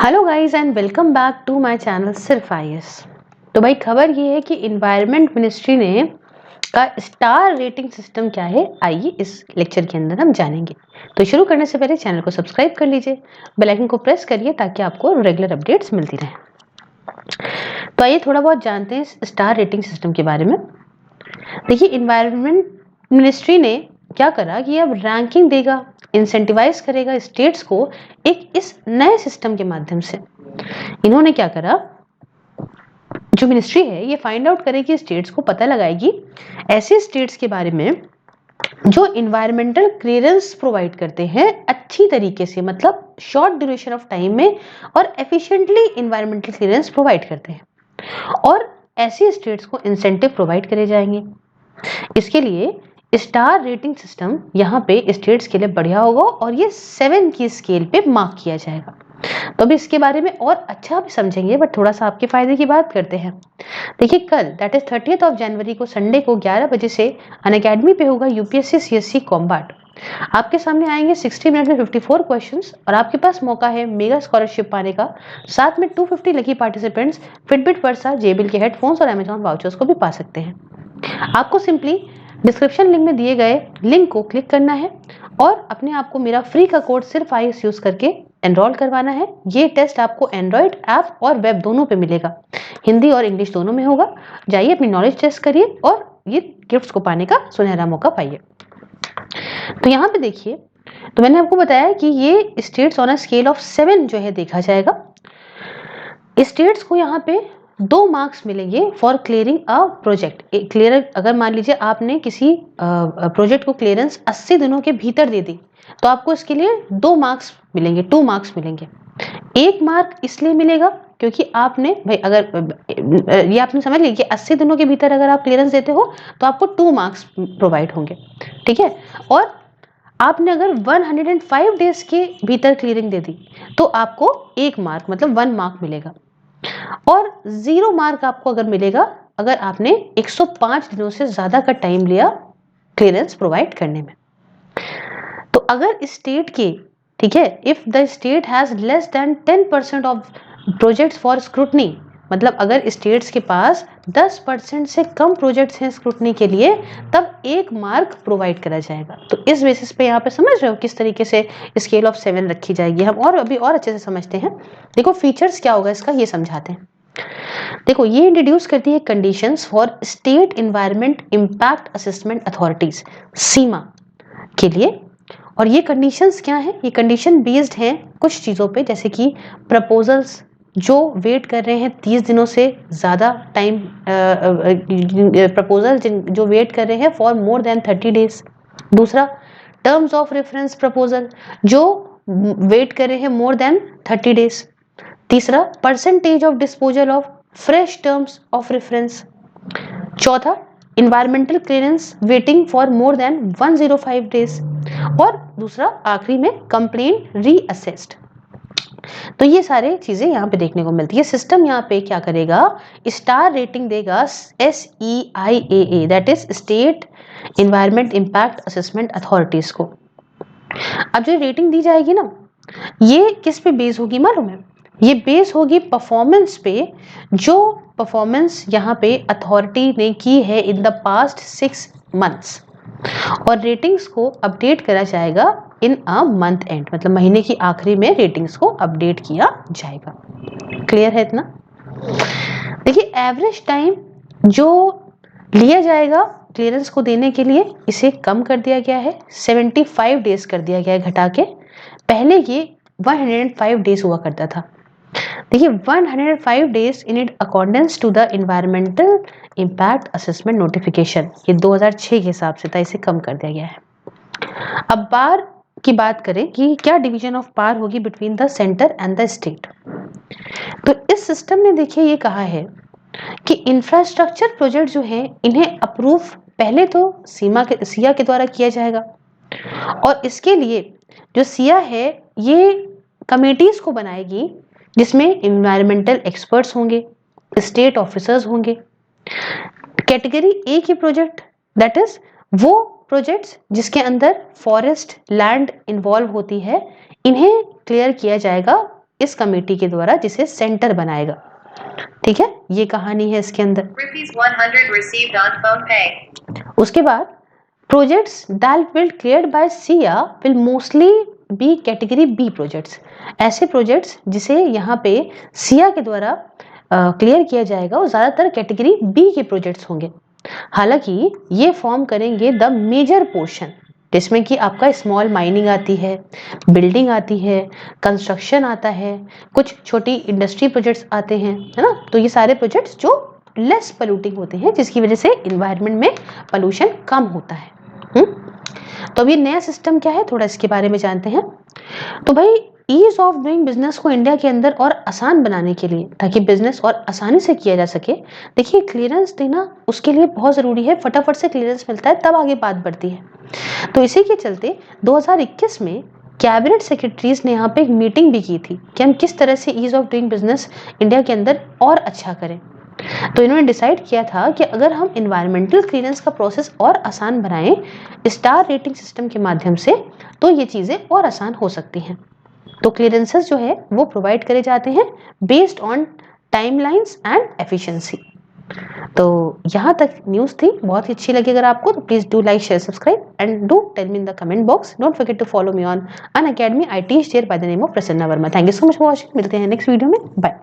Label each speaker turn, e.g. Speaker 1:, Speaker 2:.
Speaker 1: Hello guys and welcome back to my channel सिर्फ IAS. तो भाई खबर ये है कि इन्वायरमेंट मिनिस्ट्री ने का स्टार रेटिंग सिस्टम क्या है, आइए इस लेक्चर के अंदर हम जानेंगे। तो शुरू करने से पहले चैनल को सब्सक्राइब कर लीजिए, बेल आइकन को प्रेस करिए ताकि आपको रेगुलर अपडेट्स मिलती रहें। तो आइए थोड़ा बहुत जानते हैं स्टार रेटिंग सिस्टम के बारे में। देखिए, इन्वायरमेंट मिनिस्ट्री ने क्या करा कि अब रैंकिंग देगा, इंसेंटिवाइज करेगा स्टेट्स को एक इस नए सिस्टम के माध्यम से। इन्होंने क्या करा, जो मिनिस्ट्री है ये फाइंड आउट करेगी, स्टेट्स को पता लगाएगी ऐसे स्टेट्स के बारे में जो इन्वायरमेंटल क्लियरेंस प्रोवाइड करते हैं अच्छी तरीके से, मतलब शॉर्ट ड्यूरेशन ऑफ टाइम में और एफिशिएंटली इन्वायरमेंटल क्लियरेंस प्रोवाइड करते हैं, और ऐसी स्टेट्स को इंसेंटिव प्रोवाइड करे जाएंगे। इसके लिए स्टार रेटिंग सिस्टम यहाँ पे स्टेट्स के लिए बढ़िया होगा और ये 7 की स्केल पे मार्क किया जाएगा। तो अभी इसके बारे में और अच्छा भी समझेंगे, बट थोड़ा सा आपके फायदे की बात करते हैं। देखिए, कल दैट इज 30 जनवरी को, संडे को 11 बजे से अनअकैडमी पे होगा यूपीएससी सीएससी कॉम्बैट। आपके सामने आएंगे 60 मिनट में 54 क्वेश्चंस और आपके पास मौका है मेगा स्कॉलरशिप पाने का। साथ में 250 lucky participants Fitbit Versa JBL के हेडफोन्स और अमेजॉन वाउचर्स को भी पा सकते हैं। आपको सिंपली डिस्क्रिप्शन लिंक में दिए गए लिंक को क्लिक करना है और अपने आप को मेरा फ्री का कोड सिर्फ आईएएस यूज करके एनरोल करवाना है। ये टेस्ट आपको एंड्रॉइड ऐप और वेब दोनों पे मिलेगा, हिंदी और इंग्लिश दोनों में होगा। जाइए अपनी नॉलेज टेस्ट करिए और ये गिफ्ट्स को पाने का सुनहरा मौका पाइए। तो यहाँ पे देखिए, तो मैंने आपको बताया कि ये states on a scale of 7 जो है देखा जाएगा। स्टेट्स को यहाँ पे 2 मार्क्स मिलेंगे for clearing a project. Clear, अगर मान लीजिए आपने किसी प्रोजेक्ट को क्लियरेंस 80 दिनों के भीतर दे दी तो आपको इसके लिए 2 मार्क्स मिलेंगे, 2 मार्क्स मिलेंगे। 1 मार्क इसलिए मिलेगा क्योंकि आपने भाई, अगर ये आपने समझ लिया कि 80 दिनों के भीतर अगर आप क्लियरेंस देते हो तो आपको 2 मार्क्स प्रोवाइड होंगे, ठीक है। और आपने अगर 105 डेज के भीतर क्लियरिंग दे दी तो आपको 1 मार्क मतलब 1 मार्क मिलेगा, और 0 मार्क आपको अगर मिलेगा अगर आपने 105 दिनों से ज्यादा का टाइम लिया क्लियरेंस प्रोवाइड करने में। तो अगर स्टेट के, ठीक है, if the state has less than 10% of projects for scrutiny, मतलब अगर स्टेट्स के पास 10% से कम प्रोजेक्ट्स हैं स्क्रूटनी के लिए, तब 1 मार्क प्रोवाइड करा जाएगा। तो इस बेसिस पे यहाँ पे समझ रहे हो किस तरीके से स्केल ऑफ 7 रखी जाएगी। हम और अभी और अच्छे से समझते हैं। देखो फीचर्स क्या होगा इसका, ये समझाते हैं। देखो, ये इंट्रोड्यूस करती है conditions for state environment impact assessment authorities, सीमा के लिए। और ये कंडीशंस क्या है, ये कंडीशन बेस्ड हैं कुछ चीज़ों पे, जैसे कि प्रपोजल्स जो वेट कर रहे हैं 30 दिनों से ज़्यादा टाइम, प्रपोजल जो वेट कर रहे हैं फॉर मोर देन 30 डेज। दूसरा, टर्म्स ऑफ रेफरेंस प्रपोजल जो वेट कर रहे हैं मोर देन 30 डेज। तीसरा, percentage of disposal of fresh terms of reference. चौथा, environmental clearance waiting for more than 105 days. और दूसरा आखिरी में कंप्लेन रीअसेस्ड। तो ये सारे चीजें यहाँ पे देखने को मिलती है। सिस्टम यहाँ पे क्या करेगा, स्टार रेटिंग देगा SEIAA, that is state environment impact assessment authorities को। अब जो रेटिंग दी जाएगी ना, ये किस पे बेस होगी मालूम है, ये बेस होगी परफॉर्मेंस पे, जो परफॉर्मेंस यहाँ पे अथॉरिटी ने की है इन द पास्ट 6 मंथ्स। और रेटिंग्स को अपडेट करा जाएगा इन अ मंथ एंड, मतलब महीने की आखिरी में रेटिंग्स को अपडेट किया जाएगा। क्लियर है इतना? देखिए, एवरेज टाइम जो लिया जाएगा क्लियरेंस को देने के लिए, इसे कम कर दिया गया है, 75 डेज कर दिया गया है घटा के। पहले ये 105 डेज हुआ करता था। देखिए, 105 days in it accordance to the environmental impact assessment notification, ये 2006 के हिसाब से था, इसे कम कर दिया गया है। अब बार की बात करें कि क्या डिवीजन ऑफ पावर होगी between the centre and the state. तो इस सिस्टम ने देखिए ये कहा है कि इंफ्रास्ट्रक्चर प्रोजेक्ट जो है इन्हें अप्रूव पहले तो सिया के द्वारा किया जाएगा, और इसके लिए जो सिया है ये कमेटीज को बनाएगी जिसमें इन्वायरमेंटल एक्सपर्ट्स होंगे, स्टेट ऑफिसर्स होंगे। कैटेगरी ए के प्रोजेक्ट, दैट इज वो प्रोजेक्ट्स जिसके अंदर फॉरेस्ट लैंड इन्वॉल्व होती है, इन्हें क्लियर किया जाएगा इस कमेटी के द्वारा, जिसे सेंटर बनाएगा। ठीक है, ये कहानी है इसके अंदर।
Speaker 2: ₹100 received on phone pay.
Speaker 1: उसके बाद projects that will cleared by SEIAA will mostly be category B projects. ऐसे प्रोजेक्ट्स जिसे यहाँ पे सिया के द्वारा क्लियर किया जाएगा वो ज्यादातर कैटेगरी बी के प्रोजेक्ट्स होंगे। हालांकि ये फॉर्म करेंगे द मेजर पोर्शन, जिसमें कि आपका स्मॉल माइनिंग आती है, बिल्डिंग आती है, कंस्ट्रक्शन आता है, कुछ छोटी इंडस्ट्री प्रोजेक्ट्स आते हैं, है ना। तो ये सारे प्रोजेक्ट्स जो लेस पोल्यूटिंग होते हैं, जिसकी वजह से इन्वायरमेंट में पोल्यूशन कम होता है। तो अब ये नया सिस्टम क्या है, थोड़ा इसके बारे में जानते हैं। तो भाई ईज ऑफ डूइंग बिजनेस को इंडिया के अंदर और आसान बनाने के लिए, ताकि बिजनेस और आसानी से किया जा सके, देखिए क्लियरेंस देना उसके लिए बहुत जरूरी है। फटाफट से क्लियरेंस मिलता है तब आगे बात बढ़ती है। तो इसी के चलते 2021 में कैबिनेट सेक्रेटरीज ने यहाँ पे एक मीटिंग भी की थी कि हम किस तरह से ease of doing business India के अंदर और अच्छा करें। तो इन्होंने डिसाइड किया था कि अगर हम इन्वायरमेंटल क्लियरेंस का प्रोसेस और आसान बनाएं स्टार रेटिंग सिस्टम के माध्यम से, तो ये चीजें और आसान हो सकती हैं। तो क्लियरेंसेस जो है वो प्रोवाइड करे जाते हैं based on timelines and efficiency. तो यहाँ तक न्यूज़ थी, बहुत ही अच्छी लगी अगर आपको, तो please do like share subscribe and do tell me in the comment box. Don't forget to follow me on Unacademy. I teach there by the name of Prasanna Verma. Thank you so much for watching. मिलते हैं next video में। Bye.